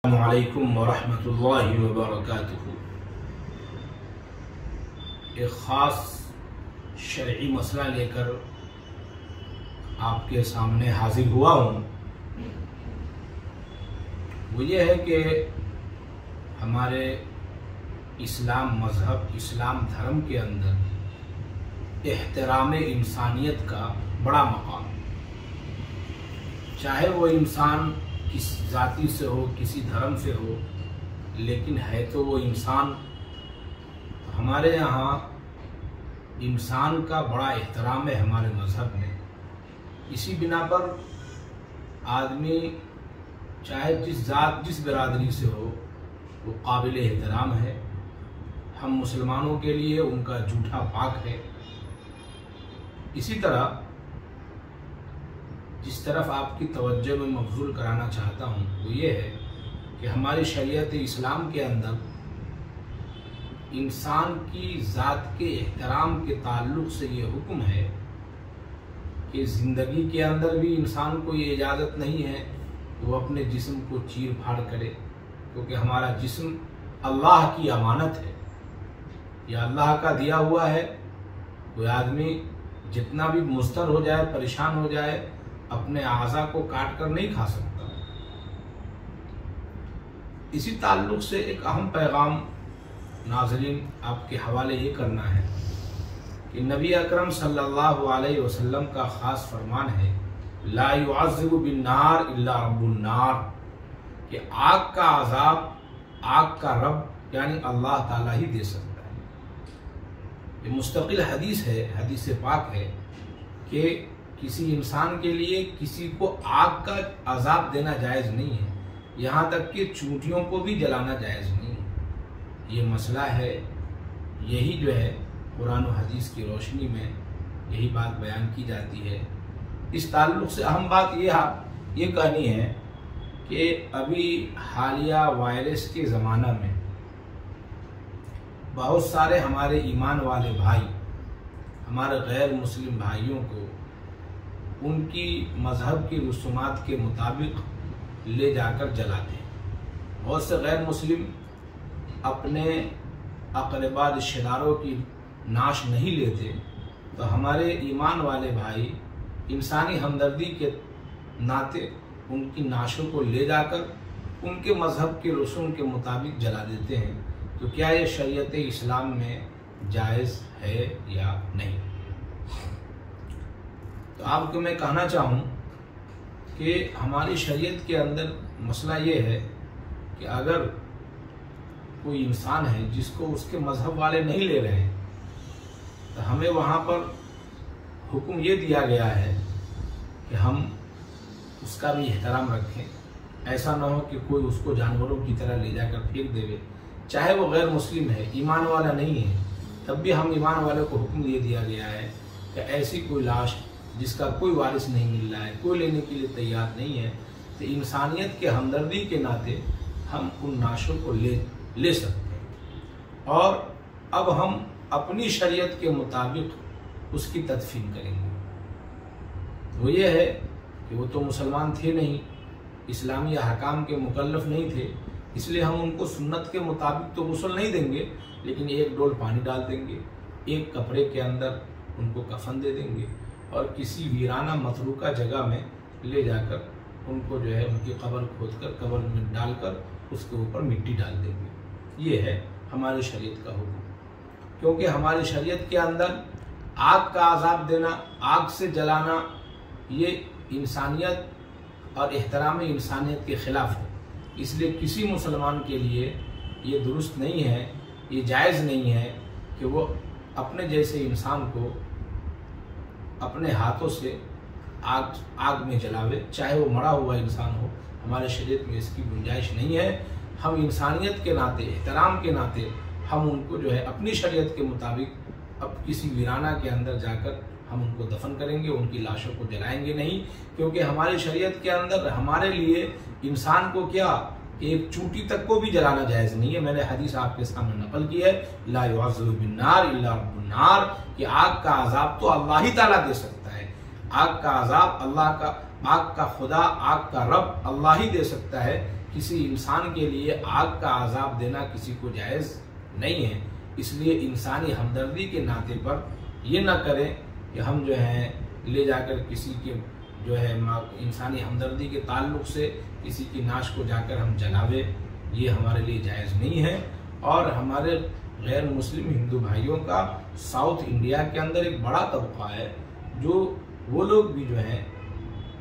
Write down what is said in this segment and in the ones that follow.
अस्सलामुअलैकुम वरहमतुल्लाहि वबरकातुहू। एक ख़ास शरई मसला लेकर आपके सामने हाजिर हुआ हूँ। वो ये है कि हमारे इस्लाम मज़हब, इस्लाम धर्म के अंदर एहतराम इंसानियत का बड़ा मकाम, चाहे वो इंसान किस जाति से हो, किसी धर्म से हो, लेकिन है तो वो इंसान। हमारे यहाँ इंसान का बड़ा एहतराम है हमारे मज़हब में। इसी बिना पर आदमी चाहे जिस जात जिस बिरादरी से हो वो काबिल एहतराम है। हम मुसलमानों के लिए उनका जूठा पाक है। इसी तरह जिस तरफ आपकी तवज्जो में मबज़ूल कराना चाहता हूँ वो ये है कि हमारी शरीयत इस्लाम के अंदर इंसान की ज़ात के एहतराम के ताल्लुक़ से ये हुक्म है कि ज़िंदगी के अंदर भी इंसान को ये इजाज़त नहीं है कि वो अपने जिस्म को चीर फाड़ करे, क्योंकि हमारा जिस्म अल्लाह की अमानत है, यह अल्लाह का दिया हुआ है। कोई आदमी जितना भी मुस्तर हो जाए, परेशान हो जाए, अपने आज़ा को काट कर नहीं खा सकता। इसी ताल्लुक़ से एक अहम पैगाम नाज़रीन आपके हवाले ये करना है कि नबी अकरम सल्लल्लाहु अलैहि वसल्लम का ख़ास फरमान है, ला युअज़्ज़िबु बिन्नार इल्ला रब्बुन नार, कि आग का अज़ाब आग का रब यानी अल्लाह ताला ही दे सकता है। ये मुस्तकिल हदीस है, हदीस पाक है कि किसी इंसान के लिए किसी को आग का अजाब देना जायज़ नहीं है, यहाँ तक कि चूंटियों को भी जलाना जायज़ नहीं है। ये मसला है, यही जो है कुरान और हदीस की रोशनी में यही बात बयान की जाती है। इस ताल्लुक़ से अहम बात ये कहनी है कि अभी हालिया वायरस के ज़माना में बहुत सारे हमारे ईमान वाले भाई हमारे गैर मुस्लिम भाइयों को उनकी मज़हब की रसूमात के मुताबिक ले जाकर जलाते हैं। बहुत से गैर मुस्लिम अपने अक़रबा रिश्तेदारों की नाश नहीं लेते, तो हमारे ईमान वाले भाई इंसानी हमदर्दी के नाते उनकी नाशों को ले जाकर उनके मज़हब के रसूम के मुताबिक जला देते हैं। तो क्या ये शरीयत इस्लाम में जायज़ है या नहीं? तो आपको मैं कहना चाहूँ कि हमारी शरीयत के अंदर मसला ये है कि अगर कोई इंसान है जिसको उसके मज़हब वाले नहीं ले रहे हैं, तो हमें वहाँ पर हुक्म ये दिया गया है कि हम उसका भी एहतराम रखें। ऐसा ना हो कि कोई उसको जानवरों की तरह ले जाकर फेंक देवे, चाहे वो गैर मुस्लिम है, ईमान वाला नहीं है, तब भी हम ईमान वाले को हुक्म ये दिया गया है कि ऐसी कोई लाश जिसका कोई वारिस नहीं मिल रहा है, कोई लेने के लिए तैयार नहीं है, तो इंसानियत के हमदर्दी के नाते हम उन लाशों को ले सकते हैं। और अब हम अपनी शरीयत के मुताबिक उसकी तदफीन करेंगे। वो ये है कि वो तो मुसलमान थे नहीं, इस्लामी अहकाम के मुकल्लफ नहीं थे, इसलिए हम उनको सुन्नत के मुताबिक तो गुस्ल नहीं देंगे, लेकिन एक डोल पानी डाल देंगे, एक कपड़े के अंदर उनको कफन दे देंगे और किसी वीराना मतरूका जगह में ले जाकर उनको जो है उनकी कब्र खोदकर कब्र में डालकर उसके ऊपर मिट्टी डाल देंगे। ये है हमारी शरीयत का हुक्म, क्योंकि हमारी शरीयत के अंदर आग का अजाब देना, आग से जलाना, ये इंसानियत और एहतराम इंसानियत के ख़िलाफ़ है। इसलिए किसी मुसलमान के लिए ये दुरुस्त नहीं है, ये जायज़ नहीं है कि वो अपने जैसे इंसान को अपने हाथों से आग में जलावे, चाहे वो मरा हुआ इंसान हो। हमारे शरीयत में इसकी गुंजाइश नहीं है। हम इंसानियत के नाते, एहतराम के नाते हम उनको जो है अपनी शरीयत के मुताबिक अब किसी वीराना के अंदर जाकर हम उनको दफन करेंगे, उनकी लाशों को जलाएंगे नहीं, क्योंकि हमारी शरीयत के अंदर हमारे लिए इंसान को क्या एक चूंटी तक को भी जलाना जायज़ नहीं है। मैंने हदीस आपके सामने नकल की है, ला युअज़्ज़िबु बिन्नार इल्ला रब्बुन नार, कि आग का अजाब तो अल्लाह ही ताला दे सकता है। आग का अजाब अल्लाह का, आग का खुदा, आग का रब अल्लाह ही दे सकता है। किसी इंसान के लिए आग का अजाब देना किसी को जायज़ नहीं है। इसलिए इंसानी हमदर्दी के नाते पर ये ना करें कि हम जो है ले जाकर किसी के जो है इंसानी हमदर्दी के ताल्लुक से किसी की नाश को जाकर हम जलावे, ये हमारे लिए जायज़ नहीं है। और हमारे गैर मुस्लिम हिंदू भाइयों का साउथ इंडिया के अंदर एक बड़ा तबका है जो वो लोग भी जो है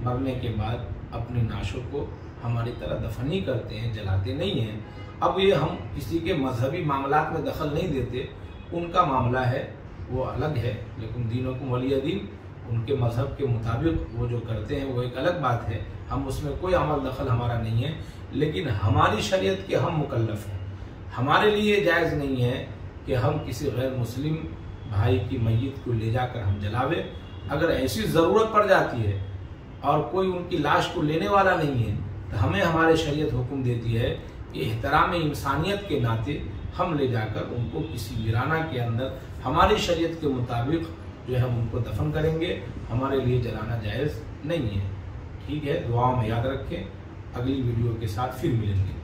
मरने के बाद अपनी नाशों को हमारी तरह दफन ही करते हैं, जलाते नहीं हैं। अब ये हम किसी के मजहबी मामलात में दखल नहीं देते, उनका मामला है वो अलग है, लेकिन दीनकुम वलिय दीन, उनके मजहब के मुताबिक वो जो करते हैं वो एक अलग बात है, हम उसमें कोई अमल दखल हमारा नहीं है। लेकिन हमारी शरीयत के हम मुकल्लफ हैं, हमारे लिए जायज़ नहीं है कि हम किसी गैर मुस्लिम भाई की मैयत को ले जाकर हम जलावे। अगर ऐसी ज़रूरत पड़ जाती है और कोई उनकी लाश को लेने वाला नहीं है तो हमें हमारे शरीयत हुक्म देती है कि एहतराम इंसानियत के नाते हम ले जाकर उनको किसी वीराना के अंदर हमारी शरीयत के मुताबिक जो है हम उनको दफन करेंगे, हमारे लिए जलाना जायज़ नहीं है। ठीक है, दुआओं में याद रखें। अगली वीडियो के साथ फिर मिलेंगे।